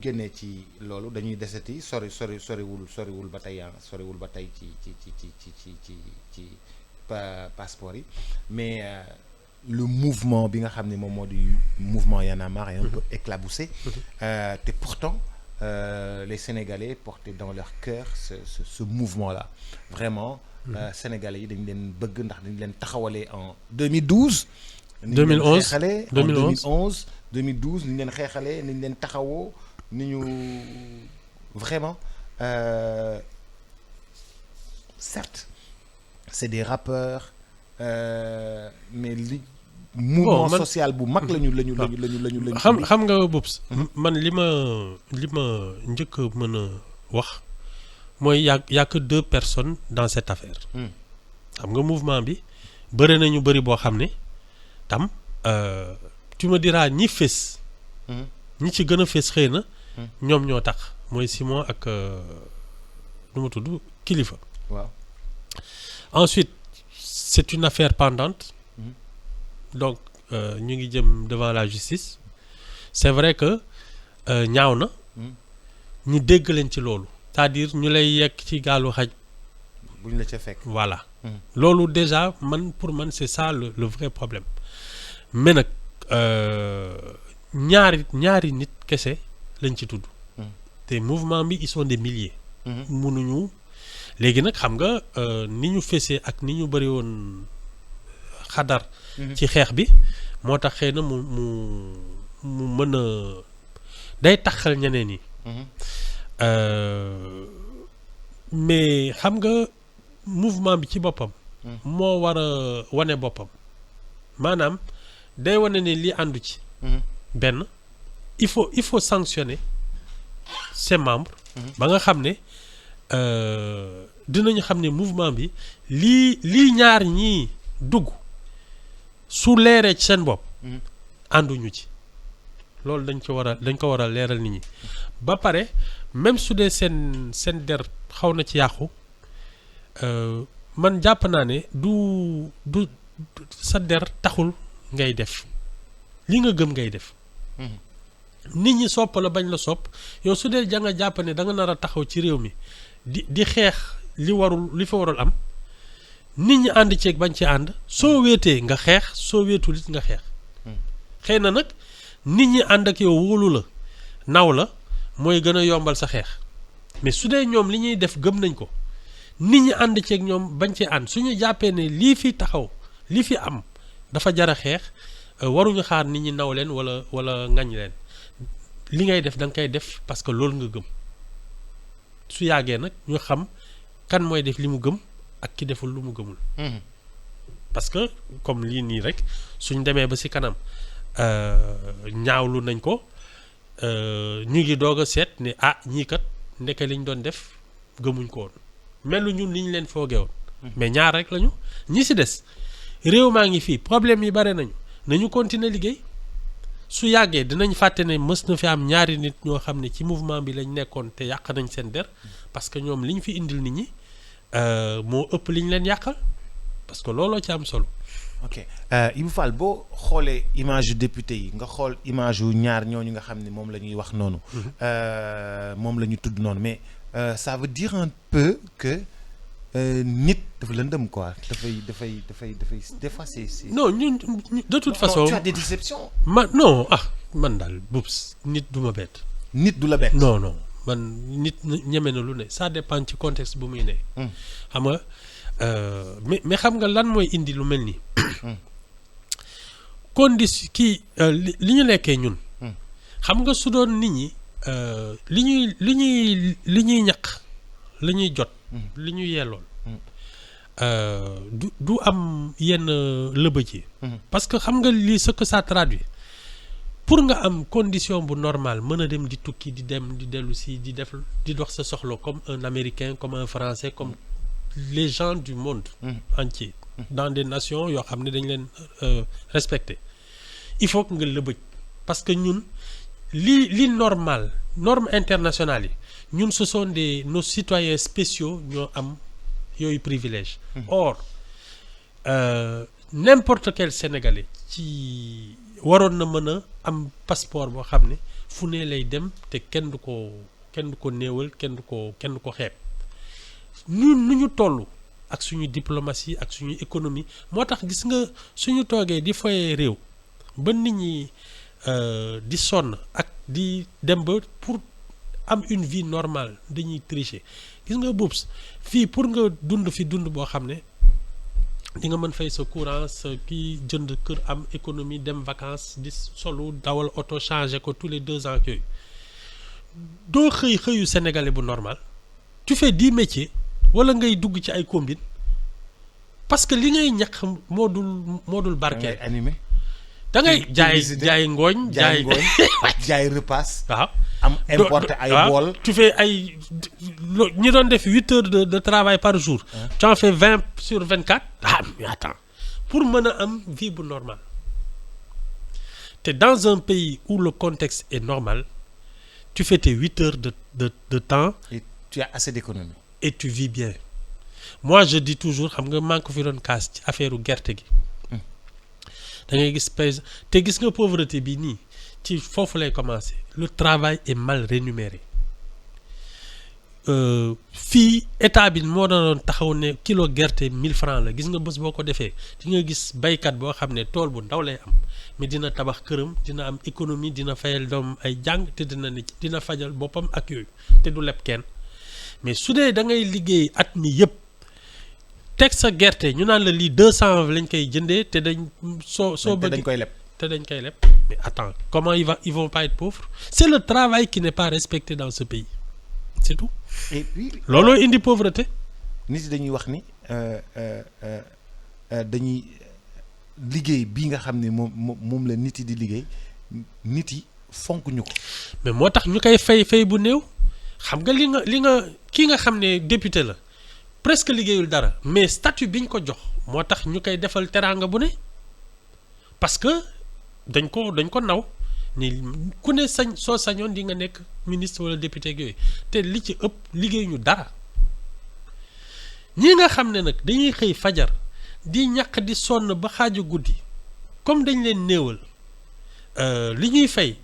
génnee ci loolu dañuy deseti soriwul ba tey soriwul ba tey ci passeport yi mais le mouvement bi nga xam ne moom moo di mouvement Y en a marre est un peu éclaboussé te pourtant les Sénégalais portaient dans leur cœur ce mouvement-là vraiment Sénégalais yi dañ leen bëgg ndax dañ leen taxawalee en 2012 2011 2012 ni ñu leen xeexalee ni ñu leen taxawoo ni ñu vraiment certes c'est des rappeurs mais li mouvement social bu mag lañu xam nga Boubs man li ma njëkk a mën a wax mooy y a que 2 personnes dans cette affaire xam nga mouvement bi bëri nañu bëri boo xam ne tam tu me diras ñi fés ñi ci gën a fés xëy na ñoom ñoo tax mooy Simon ak nu mu tudd Kilifeu waaw ensuite c'est une affaire pendante donc ñu ngi jëm devant la justice c'est vrai que ñaaw na ñu dégg leen ci loolu c'est-à-dire ñu lay yekk ci gaalu xaj buñ la ca fekk voilà loolu déjà pour man c'est ça le vrai problème mais nag ñaari nit kese lañ ci tudd te mouvement bi ils sont des milliers mënuñu léegi nag xam nga ni ñu fesee ak ni ñu bëri woon xadar ci xeex bi moo tax xëy na mu mën a day taxal ñeneen yi mais xam nga mouvement bi ci boppam moo war a wane boppam maanaam day wane ne lii àndu ci benn il faut sanctionner ses membres ba nga xam ne dinañu xam ne mouvement bi lii ñaar ñii dugg su leeree ci seen bopp ànduñu ci loolu dañ ko war a leeral nit ñi ba pare même su dee seen der xaw na ci yàqu man jàpp naa ne du sa der taxul ngay def li nga gëm ngay def nit ñi sopp la bañ la sopp yow su dee ja nga jàpp ne da nga nar a taxaw ci réew mi di xeex li fa warul am nit ñi ànd ceeg bañ ci ànd soo wéetee nga xeex soo wéetul it nga xeex xëy na nag nit ñi ànd ak yow wóolu la naw la mooy gën a yombal sa xeex mais su dee ñoom li ñuy def gëm nañ ko nit ñi ànd ceeg ñoom bañ ci ànd suñu jàppee ne lii fi taxaw lii fi am dafa jar a xeex waruñu xaar nit ñi naw leen wala ngañ leen li ngay def da nga koy def parce que loolu nga gëm su yàggee nag ñu xam kan mooy def li mu gëm ak ki deful lu mu gëmul parce que comme lii nii rek suñ demee ba ci kanam ñaawlu nañ ko ñu ngi doog a seet ne ñii kat ndeke liñ doon def gëmuñ ko woon melu ñun li ñu leen foogee woon mais ñaar rek lañu ñi ci des réew maa ngi fii problème yi bare nañu continuer liggéey su yàggee dinañ fàtte ne mës na fi am ñaari nit ñoo xam ne ci mouvement bi lañ nekkoon te yàq nañ seen der parce que ñoom li ñu fi indil nit ñi moo ëpp li ñu leen yàqal parce que looloo ci am solo. ok Ibou Fall boo xoolee image yu député yi nga xool image yu ñaar ñooñu nga xam ne moom la ñuy wax noonu. moom la ñu tudd noonu mais ça veut dire un peu que nit dafa lëndëm quoi dafay des fois c'est. non ñun de toute façon tu as des déceptions. man daal Boubs nit du ma bett. nit du la bett. non man nit ñeme na lu ne ça dépend ci contexte bu muy ne. xam nga mais xam nga lan mooy indi lu mel nii. condition li ñu nekkee ñun. xam nga su doon nit ñi li ñuy ñaq li ñuy jot. li ñuy yellool. du am yenn lëbëj yi. parce que xam nga lii ce que ça traduit pour nga am condition bu normale mën a dem di tukki di dem di dellu si di dox sa soxla comme un Américain comme un Français comme les gens du monde entier dans des nations yoo xam ne dañ leen respecter il faut que nga lëbëj parce que ñun li normal norme internationale yi ñun ce sont nos citoyens spéciaux ñoo am yooyu privilège or n'importe quel Sénégalais ci waroon na mën a am passeport boo xam ne fu ne lay dem te kenn du ko néewal kenn du ko xeeb ñun nu ñu toll ak suñu diplomatie ak suñu économie moo tax gis nga suñu toogee di foyee réew ba nit ñi di sonn ak di dem ba pour am une vie normale dañuy tricher gis nga Boubs fii pour nga dund fi dund boo xam ne di nga mën fay sa courant sa kii jënd kër am économie dem vacances di solu dawal oto changer ko tous les 2 ans yooyu doo xëyu sénégalais bu normal tu fais 10 métiers wala ngay dugg ci ay combine parce que li ngay ñàkk moo dul barkeel animé da ngay jaay ngooñ jaay repas waaw am importé ay bool tu fais ay ñi doon def 8 heures de travail par jour tu en fais 20 sur 24 mais attends pour mën a am vie bu normale te dans un pays où le contexte est normal tu fais tes 8 heures de temps et tu as assez d'économie et tu vis bien moi je dis toujours xam nga maa ngi ko fi doon kaas ci affaire gerte gi da ngay gis paysan te gis nga pauvreté bi nii ci foofu lay commencer le travail est mal rémunéré fii état bi moo doon taxaw ne kilo gerte 1000 francs la gis nga bés boo ko defee di nga gis baykat boo xam ne tool bu ndaw lay am mais dina tabax këram dina am économie dina fayal doom ay jàng te dina fajal boppam ak yooyu te du leb kenn mais su dee da ngay liggéey at mi yëpp teg sa gerte ñu naan la lii 200 lañ koy jëndee te dañ soo bëgg dañ koy leb mais attends comment ils vont pas être pauvres c'est le travail qui n'est pas respecté dans ce pays c'est tout et puis looloo indi pauvreté nit yi dañuy wax ni dañuy liggéey bii nga xam ne moom la nit yi di liggéey nit yi fonk ñu ko mais moo tax ñu koy fay bu néew xam nga li nga kii nga xam ne député la presque liggéeyul dara mais statut bi ñu ko jox moo tax ñu koy defal teraanga bu ne parce que dañ ko naw ni ku ne soo sañoon di nga nekk ministre wala député ak yooyu te li ci ëpp liggéeyuñu dara ñi nga xam ne nag dañuy xëy fajar di ñàkk di sonn ba xaaju guddi comme dañ leen néewal li ñuy fay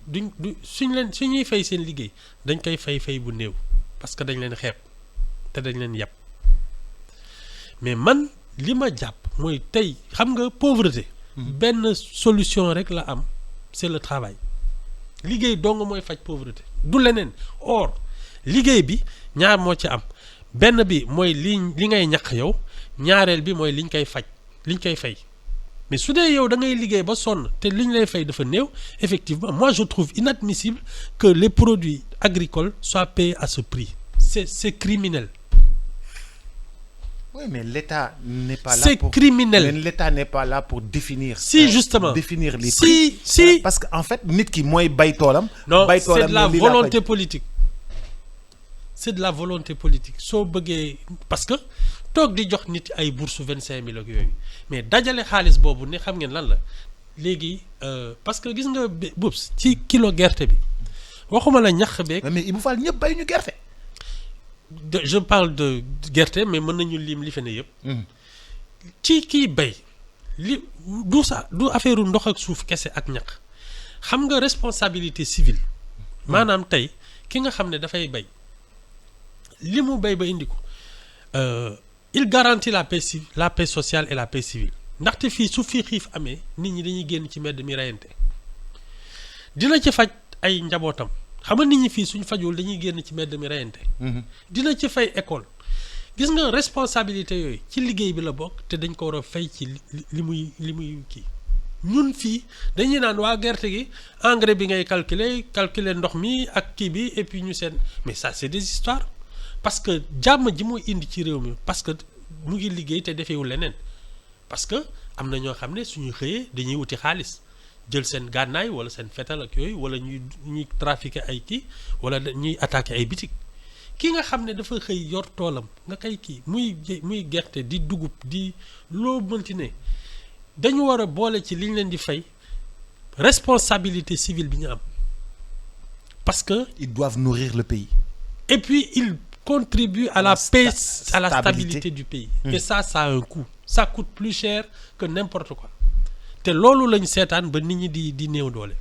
suñuy fay seen liggéey dañ koy fay bu néew parce que dañ leen xeeb te dañ leen yàpp mais man li ma jàpp mooy tey xam nga pauvreté benn solution rek la am c'est le travail liggéey dong mooy faj pauvreté du leneen or liggéey bi ñaar moo ci am benn bi mooy li ngay ñàkk yow ñaareel bi mooy liñ koy fay mais su dee yow da ngay liggéey ba sonn te liñ lay fay dafa néew effectivement moi je trouve inadmissible que les produits agricoles soient payés à ce prix c'est criminel. Oui, mais l'État n'est pas là c'est criminel. Mais l'État n'est pas là pour définir. Justement. Définir les prix. Si. Parce qu'en fait, nit ki mooy bay toolam. Non, c'est de la volonté politique. C'est de la volonté politique. Soo bëggee parce que toog di jox nit ay bourse 25000 ak yooyu mais dajale xaalis boobu ne xam ngeen lan la léegi parce que gis nga Boubs ci kilo gerte bi waxuma la ñax beeg. mais Ibou Fall ñëpp bay ñu gerte. Je parle de gerte mais mën nañu lim li fi ne yëpp. ci kii bay li du affaire ndox ak suuf kese ak ñax xam nga responsabilité civile. maanaam tey ki nga xam ne dafay bay li mu bay ba indi ko il garantit la paix sociale et la paix civile ndaxte fii su fii xiif amee nit ñi dañuy génn ci mbedd mi reyante dina ci faj ay njabootam. xam nga nit ñi fii suñ fajul dañuy génn ci mbedd mi reyante dina ci fay école gis nga responsabilité yooyu ci liggéey bi la bokk te dañ ko war a fay ci li muy kii ñun fii dañuy naan waa gerte gi engrais bi ngay calculer ndox mi ak kii bi et puis ñu seen mais ça c'est des histoires parce que jàmm ji muy indi ci réew mi parce que mu ngi liggéey te defeewul leneen parce que am na ñoo xam ne suñu xëyee dañuy wuti xaalis jël seen gànnaay wala seen fetal ak yooyu wala ñuy trafiquer ay kii wala ñuy attaquer ay bitik ki nga xam ne dafa xëy yor toolam nga koy kii muy gerte di dugub di loo mënti ne dañu war a boole ci liñ leen di fay responsabilité civile bi ñu am parce que ils doivent nourrir le pays et puis ils contribuent à la paix à la stabilité du pays et ça a un coût ça coûte plus cher que n'importe quoi te loolu lañ seetaan ba nit ñi di néew doole